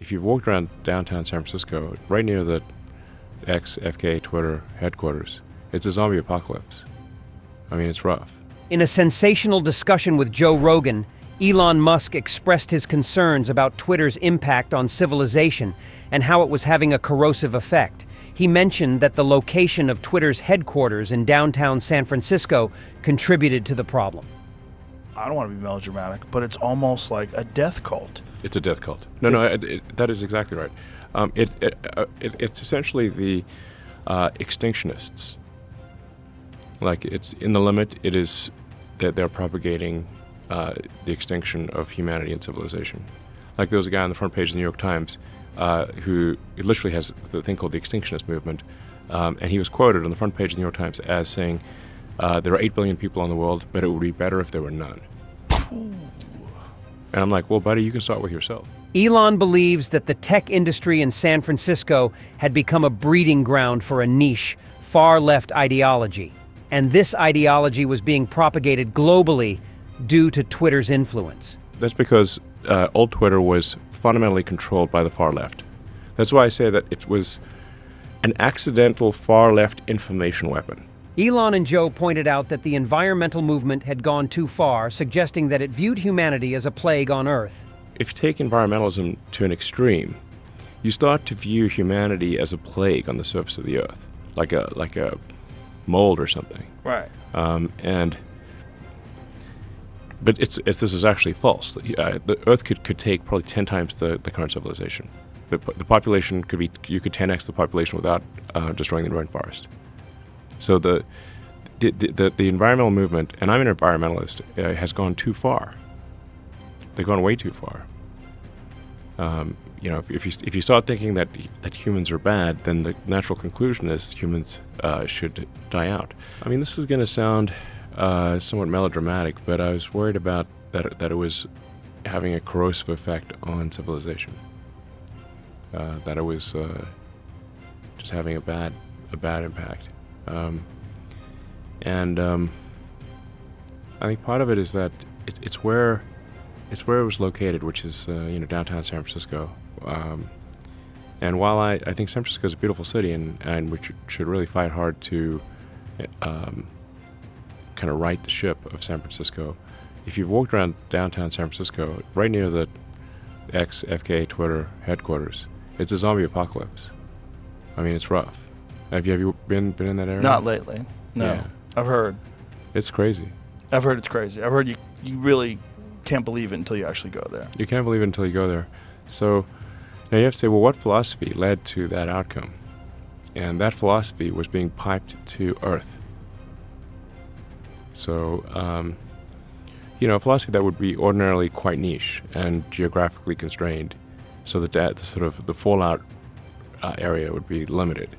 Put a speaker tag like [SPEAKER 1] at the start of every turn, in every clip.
[SPEAKER 1] if you've walked around downtown San Francisco, right near the FK Twitter headquarters, it's a zombie apocalypse. I mean, it's rough.
[SPEAKER 2] In a sensational discussion with Joe Rogan, Elon Musk expressed his concerns about Twitter's impact on civilization and how it was having a corrosive effect. He mentioned that the location of Twitter's headquarters in downtown San Francisco contributed to the problem.
[SPEAKER 3] I don't want to be melodramatic, but it's almost like a death cult.
[SPEAKER 1] It's a death cult. No, that is exactly right. It's essentially the extinctionists. Like, it's in the limit. It is that they're propagating the extinction of humanity and civilization. Like, there was a guy on the front page of the New York Times who literally has the thing called the extinctionist movement, and he was quoted on the front page of the New York Times as saying, there are 8 billion people in the world, but it would be better if there were none. And I'm like, well, buddy, you can start with yourself.
[SPEAKER 2] Elon believes that the tech industry in San Francisco had become a breeding ground for a niche, far-left ideology. And this ideology was being propagated globally due to Twitter's influence.
[SPEAKER 1] That's because old Twitter was fundamentally controlled by the far left. That's why I say that it was an accidental far-left information weapon.
[SPEAKER 2] Elon and Joe pointed out that the environmental movement had gone too far, suggesting that it viewed humanity as a plague on Earth.
[SPEAKER 1] If you take environmentalism to an extreme, you start to view humanity as a plague on the surface of the Earth, like a mold or something.
[SPEAKER 3] Right.
[SPEAKER 1] But this is actually false. The Earth could take probably 10 times the current civilization. The population could be, you could 10x the population without destroying the rainforest. So the environmental movement, and I'm an environmentalist, has gone too far. They've gone way too far. If you start thinking that humans are bad, then the natural conclusion is humans should die out. I mean, this is going to sound somewhat melodramatic, but I was worried about that it was having a corrosive effect on civilization. That it was just having a bad impact. I think part of it is that it's where it was located, which is downtown San Francisco. And while I think San Francisco is a beautiful city, and we should really fight hard to kind of right the ship of San Francisco, if you've walked around downtown San Francisco, right near the FK Twitter headquarters, it's a zombie apocalypse. I mean, it's rough. Have you been in that area?
[SPEAKER 3] Not lately. No.
[SPEAKER 1] Yeah.
[SPEAKER 3] I've heard.
[SPEAKER 1] It's crazy.
[SPEAKER 3] I've heard it's crazy. I've heard you really can't believe it until you actually go there.
[SPEAKER 1] You can't believe it until you go there. So now you have to say, well, what philosophy led to that outcome? And that philosophy was being piped to Earth. So, a philosophy that would be ordinarily quite niche and geographically constrained, so that the fallout area would be limited,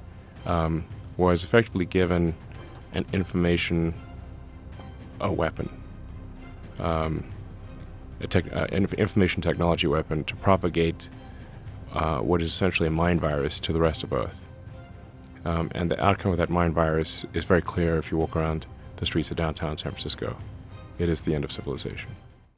[SPEAKER 1] was effectively given an information weapon, an information technology weapon to propagate what is essentially a mind virus to the rest of Earth. And the outcome of that mind virus is very clear if you walk around the streets of downtown San Francisco. It is the end of civilization.